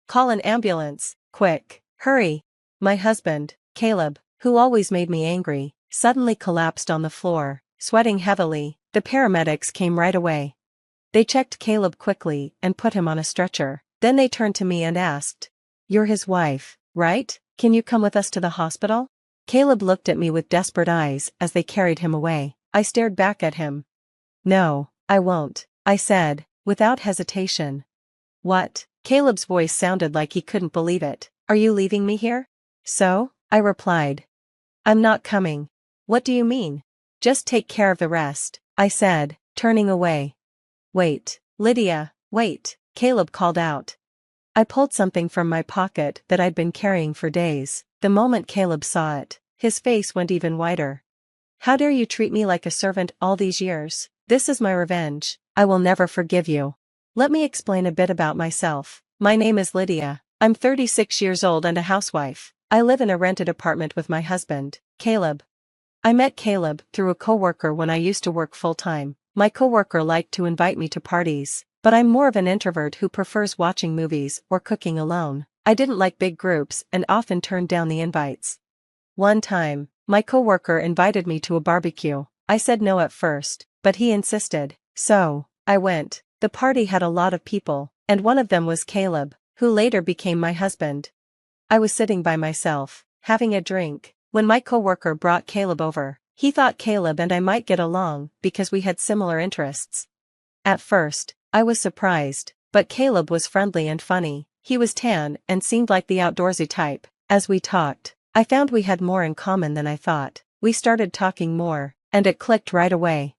Call an ambulance, quick, hurry. My husband, Caleb, who always made me angry, suddenly collapsed on the floor, sweating heavily. The paramedics came right away. They checked Caleb quickly and put him on a stretcher. Then they turned to me and asked, "You're his wife, right? Can you come with us to the hospital?" Caleb looked at me with desperate eyes as they carried him away. I stared back at him. "No, I won't," I said, without hesitation. "What?" Caleb's voice sounded like he couldn't believe it. "Are you leaving me here?" "So?" I replied. "I'm not coming." "What do you mean?" "Just take care of the rest," I said, turning away. "Wait, Lydia, wait," Caleb called out. I pulled something from my pocket that I'd been carrying for days. The moment Caleb saw it, his face went even whiter. "How dare you treat me like a servant all these years? This is my revenge. I will never forgive you." Let me explain a bit about myself. My name is Lydia. I'm 36 years old and a housewife. I live in a rented apartment with my husband, Caleb. I met Caleb through a coworker when I used to work full-time. My coworker liked to invite me to parties, but I'm more of an introvert who prefers watching movies or cooking alone. I didn't like big groups and often turned down the invites. One time, my coworker invited me to a barbecue. I said no at first, but he insisted, so I went. The party had a lot of people, and one of them was Caleb, who later became my husband. I was sitting by myself, having a drink, when my coworker brought Caleb over. He thought Caleb and I might get along because we had similar interests. At first, I was surprised, but Caleb was friendly and funny. He was tan and seemed like the outdoorsy type. As we talked, I found we had more in common than I thought. We started talking more, and it clicked right away.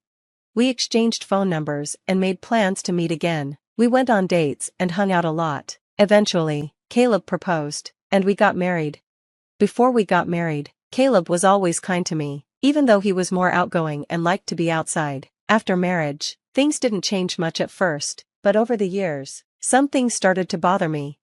We exchanged phone numbers and made plans to meet again. We went on dates and hung out a lot. Eventually, Caleb proposed, and we got married. Before we got married, Caleb was always kind to me, even though he was more outgoing and liked to be outside. After marriage, things didn't change much at first, but over the years, some things started to bother me.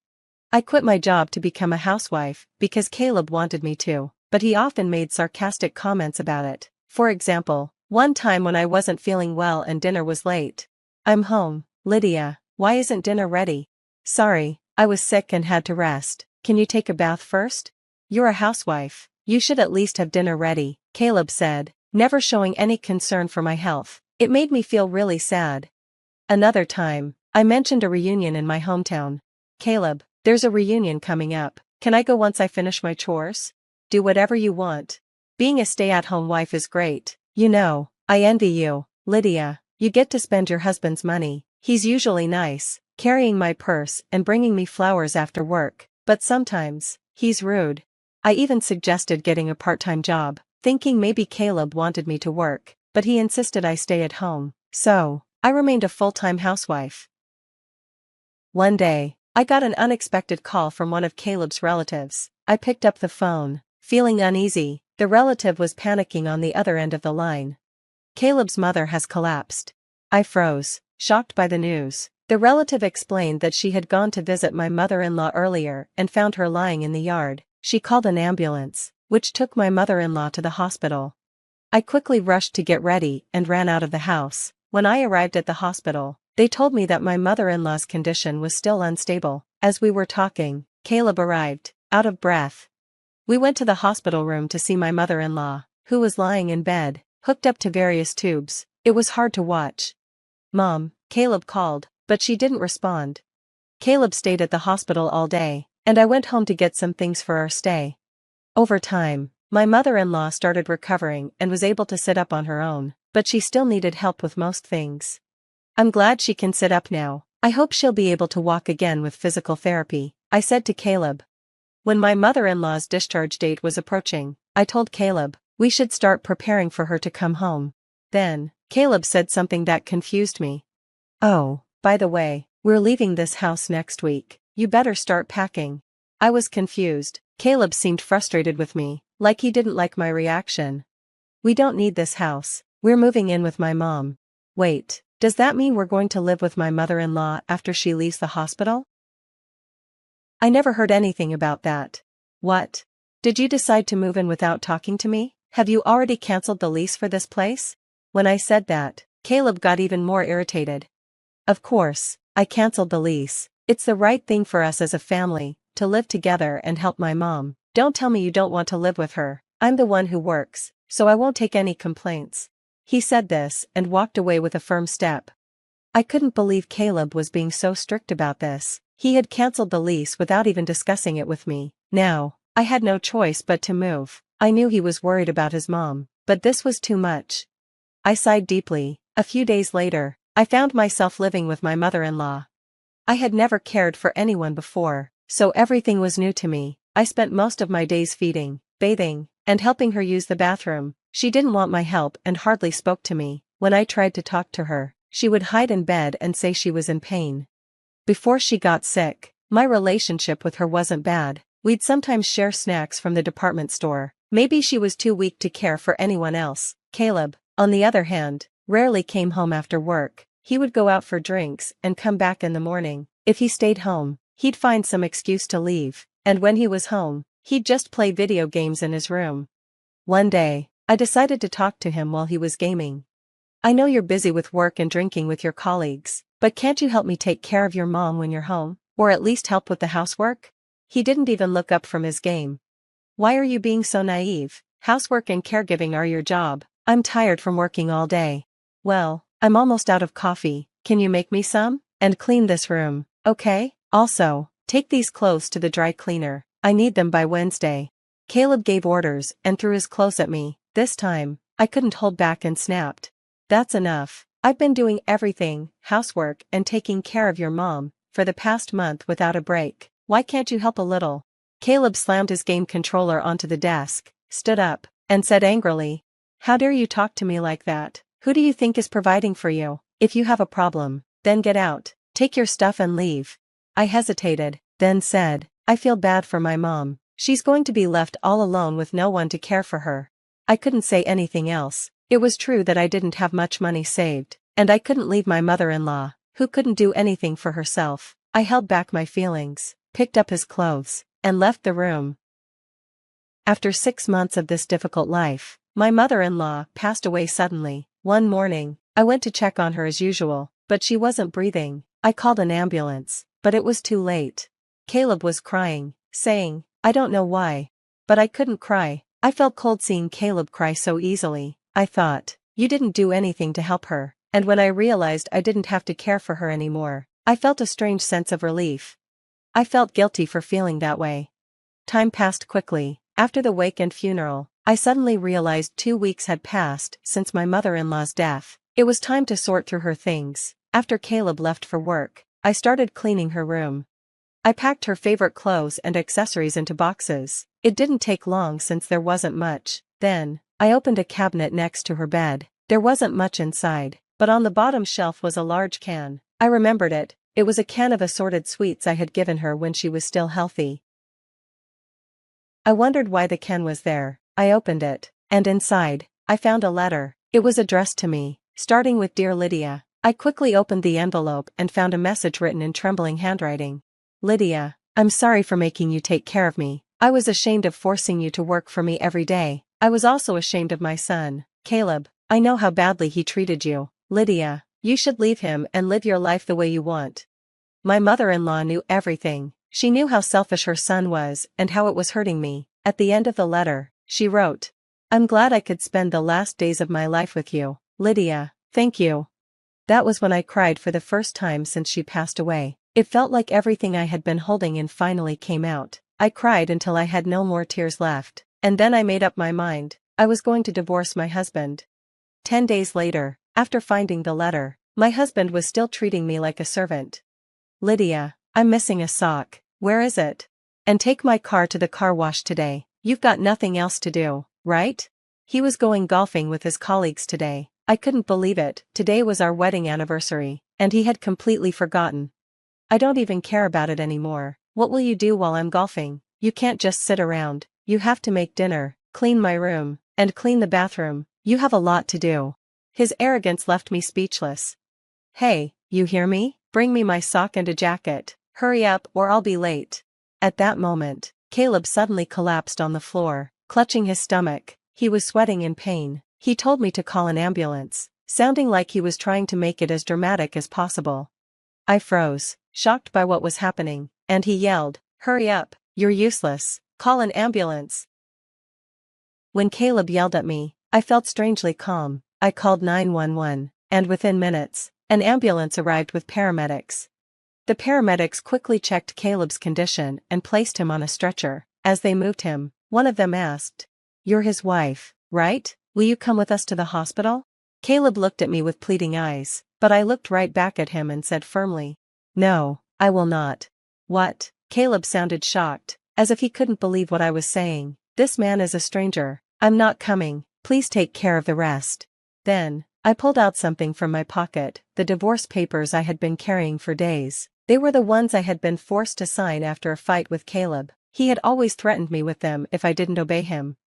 I quit my job to become a housewife because Caleb wanted me to, but he often made sarcastic comments about it. For example, one time when I wasn't feeling well and dinner was late. "I'm home, Lydia. Why isn't dinner ready?" "Sorry, I was sick and had to rest. Can you take a bath first? You're a housewife. You should at least have dinner ready," Caleb said, never showing any concern for my health. It made me feel really sad. Another time, I mentioned a reunion in my hometown. "Caleb, there's a reunion coming up. Can I go once I finish my chores?" "Do whatever you want. Being a stay-at-home wife is great. You know, I envy you, Lydia. You get to spend your husband's money. He's usually nice, carrying my purse and bringing me flowers after work, but sometimes, he's rude." I even suggested getting a part-time job, thinking maybe Caleb wanted me to work, but he insisted I stay at home, so I remained a full-time housewife. One day, I got an unexpected call from one of Caleb's relatives. I picked up the phone, feeling uneasy. The relative was panicking on the other end of the line. "Caleb's mother has collapsed." I froze, shocked by the news. The relative explained that she had gone to visit my mother-in-law earlier and found her lying in the yard. She called an ambulance, which took my mother-in-law to the hospital. I quickly rushed to get ready and ran out of the house. When I arrived at the hospital, they told me that my mother-in-law's condition was still unstable. As we were talking, Caleb arrived, out of breath. We went to the hospital room to see my mother-in-law, who was lying in bed, hooked up to various tubes. It was hard to watch. "Mom," Caleb called, but she didn't respond. Caleb stayed at the hospital all day, and I went home to get some things for our stay. Over time, my mother-in-law started recovering and was able to sit up on her own, but she still needed help with most things. "I'm glad she can sit up now. I hope she'll be able to walk again with physical therapy," I said to Caleb. When my mother-in-law's discharge date was approaching, I told Caleb, we should start preparing for her to come home. Then, Caleb said something that confused me. "Oh, by the way, we're leaving this house next week. You better start packing." I was confused. Caleb seemed frustrated with me, like he didn't like my reaction. "We don't need this house. We're moving in with my mom." "Wait, does that mean we're going to live with my mother-in-law after she leaves the hospital?" I never heard anything about that. "What? Did you decide to move in without talking to me? Have you already canceled the lease for this place?" When I said that, Caleb got even more irritated. "Of course, I canceled the lease. It's the right thing for us as a family, to live together and help my mom. Don't tell me you don't want to live with her. I'm the one who works, so I won't take any complaints. He said this and walked away with a firm step. I couldn't believe Caleb was being so strict about this. He had cancelled the lease without even discussing it with me. Now, I had no choice but to move. I knew he was worried about his mom, but this was too much. I sighed deeply. A few days later, I found myself living with my mother-in-law. I had never cared for anyone before, so everything was new to me. I spent most of my days feeding, bathing, and helping her use the bathroom. She didn't want my help and hardly spoke to me. When I tried to talk to her, she would hide in bed and say she was in pain. Before she got sick, my relationship with her wasn't bad. We'd sometimes share snacks from the department store. Maybe she was too weak to care for anyone else. Caleb, on the other hand, rarely came home after work. He would go out for drinks and come back in the morning. If he stayed home, he'd find some excuse to leave, and when he was home, he'd just play video games in his room. One day, I decided to talk to him while he was gaming. I know you're busy with work and drinking with your colleagues, but can't you help me take care of your mom when you're home, or at least help with the housework? He didn't even look up from his game. Why are you being so naive? Housework and caregiving are your job. I'm tired from working all day. Well, I'm almost out of coffee. Can you make me some? And clean this room, okay? Also, take these clothes to the dry cleaner. I need them by Wednesday. Caleb gave orders and threw his clothes at me. This time, I couldn't hold back and snapped. That's enough. I've been doing everything, housework and taking care of your mom, for the past month without a break. Why can't you help a little? Caleb slammed his game controller onto the desk, stood up, and said angrily, "How dare you talk to me like that? Who do you think is providing for you? If you have a problem, then get out, take your stuff and leave." I hesitated, then said, "I feel bad for my mom. She's going to be left all alone with no one to care for her." I couldn't say anything else. It was true that I didn't have much money saved, and I couldn't leave my mother-in-law, who couldn't do anything for herself. I held back my feelings, picked up his clothes, and left the room. After 6 months of this difficult life, my mother-in-law passed away suddenly. One morning, I went to check on her as usual, but she wasn't breathing. I called an ambulance, but it was too late. Caleb was crying, saying, "I don't know why." But I couldn't cry. I felt cold seeing Caleb cry so easily. I thought, you didn't do anything to help her. And when I realized I didn't have to care for her anymore, I felt a strange sense of relief. I felt guilty for feeling that way. Time passed quickly. After the wake and funeral, I suddenly realized 2 weeks had passed since my mother-in-law's death. It was time to sort through her things. After Caleb left for work, I started cleaning her room. I packed her favorite clothes and accessories into boxes. It didn't take long since there wasn't much. Then, I opened a cabinet next to her bed. There wasn't much inside, but on the bottom shelf was a large can. I remembered it. It was a can of assorted sweets I had given her when she was still healthy. I wondered why the can was there. I opened it, and inside, I found a letter. It was addressed to me, starting with "Dear Lydia." I quickly opened the envelope and found a message written in trembling handwriting. "Lydia, I'm sorry for making you take care of me. I was ashamed of forcing you to work for me every day. I was also ashamed of my son, Caleb. I know how badly he treated you. Lydia, you should leave him and live your life the way you want." My mother-in-law knew everything. She knew how selfish her son was and how it was hurting me. At the end of the letter, she wrote, "I'm glad I could spend the last days of my life with you, Lydia. Thank you." That was when I cried for the first time since she passed away. It felt like everything I had been holding in finally came out. I cried until I had no more tears left, and then I made up my mind. I was going to divorce my husband. 10 days later, after finding the letter, my husband was still treating me like a servant. "Lydia, I'm missing a sock. Where is it? And take my car to the car wash today. You've got nothing else to do, right?" He was going golfing with his colleagues today. I couldn't believe it. Today was our wedding anniversary, and he had completely forgotten. I don't even care about it anymore. What will you do while I'm golfing? You can't just sit around. You have to make dinner, clean my room, and clean the bathroom. You have a lot to do. His arrogance left me speechless. "Hey, you hear me? Bring me my sock and a jacket. Hurry up or I'll be late." At that moment, Caleb suddenly collapsed on the floor, clutching his stomach. He was sweating in pain. He told me to call an ambulance, sounding like he was trying to make it as dramatic as possible. I froze. shocked by what was happening, and he yelled, "Hurry up, you're useless, call an ambulance." When Caleb yelled at me, I felt strangely calm. I called 911, and within minutes, an ambulance arrived with paramedics. The paramedics quickly checked Caleb's condition and placed him on a stretcher. As they moved him, one of them asked, "You're his wife, right? Will you come with us to the hospital?" Caleb looked at me with pleading eyes, but I looked right back at him and said firmly, "No, I will not." "What?" Caleb sounded shocked, as if he couldn't believe what I was saying. "This man is a stranger. I'm not coming, please take care of the rest." Then, I pulled out something from my pocket, the divorce papers I had been carrying for days. They were the ones I had been forced to sign after a fight with Caleb. He had always threatened me with them if I didn't obey him.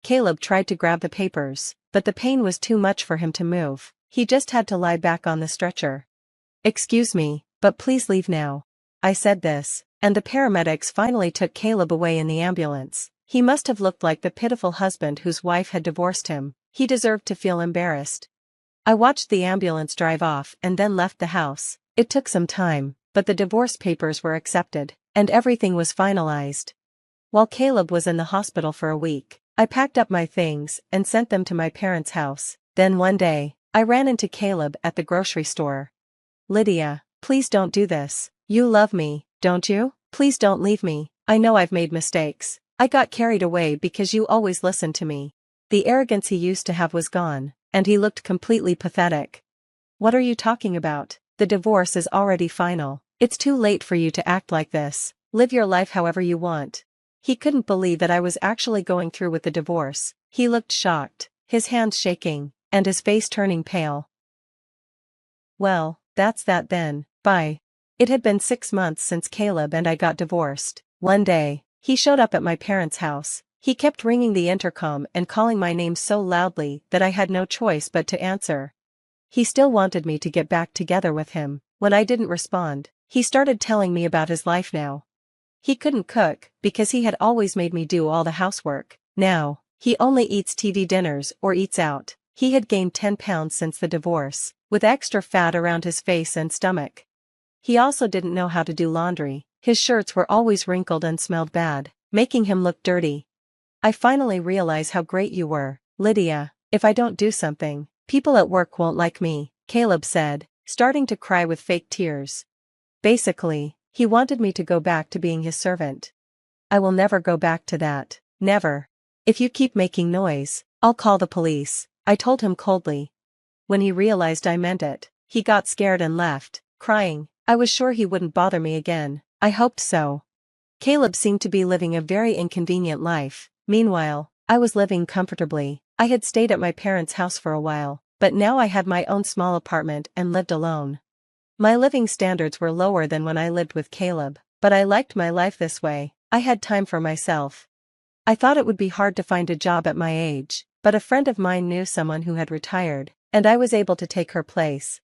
Caleb tried to grab the papers, but the pain was too much for him to move. He just had to lie back on the stretcher. "Excuse me, but please leave now." I said this, and the paramedics finally took Caleb away in the ambulance. He must have looked like the pitiful husband whose wife had divorced him. He deserved to feel embarrassed. I watched the ambulance drive off and then left the house. It took some time, but the divorce papers were accepted, and everything was finalized. While Caleb was in the hospital for a week, I packed up my things and sent them to my parents' house. Then one day, I ran into Caleb at the grocery store. "Lydia, please don't do this. You love me, don't you? Please don't leave me. I know I've made mistakes. I got carried away because you always listened to me." The arrogance he used to have was gone, and he looked completely pathetic. "What are you talking about? The divorce is already final. It's too late for you to act like this. Live your life however you want." He couldn't believe that I was actually going through with the divorce. He looked shocked, his hands shaking, and his face turning pale. Well, that's that then, bye. It had been 6 months since Caleb and I got divorced. One day, he showed up at my parents' house. He kept ringing the intercom and calling my name so loudly that I had no choice but to answer. He still wanted me to get back together with him. When I didn't respond, he started telling me about his life now. He couldn't cook because he had always made me do all the housework. Now, he only eats TV dinners or eats out. He had gained 10 pounds since the divorce, with extra fat around his face and stomach. He also didn't know how to do laundry. His shirts were always wrinkled and smelled bad, making him look dirty. "I finally realize how great you were, Lydia. If I don't do something, people at work won't like me," Caleb said, starting to cry with fake tears. Basically, he wanted me to go back to being his servant. "I will never go back to that. Never. If you keep making noise, I'll call the police," I told him coldly. When he realized I meant it, he got scared and left, crying. I was sure he wouldn't bother me again. I hoped so. Caleb seemed to be living a very inconvenient life. Meanwhile, I was living comfortably. I had stayed at my parents' house for a while, but now I had my own small apartment and lived alone. My living standards were lower than when I lived with Caleb, but I liked my life this way. I had time for myself. I thought it would be hard to find a job at my age, but a friend of mine knew someone who had retired, and I was able to take her place.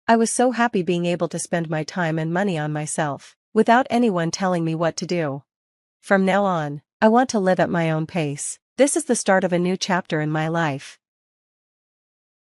I was so happy being able to spend my time and money on myself, without anyone telling me what to do. From now on, I want to live at my own pace. This is the start of a new chapter in my life.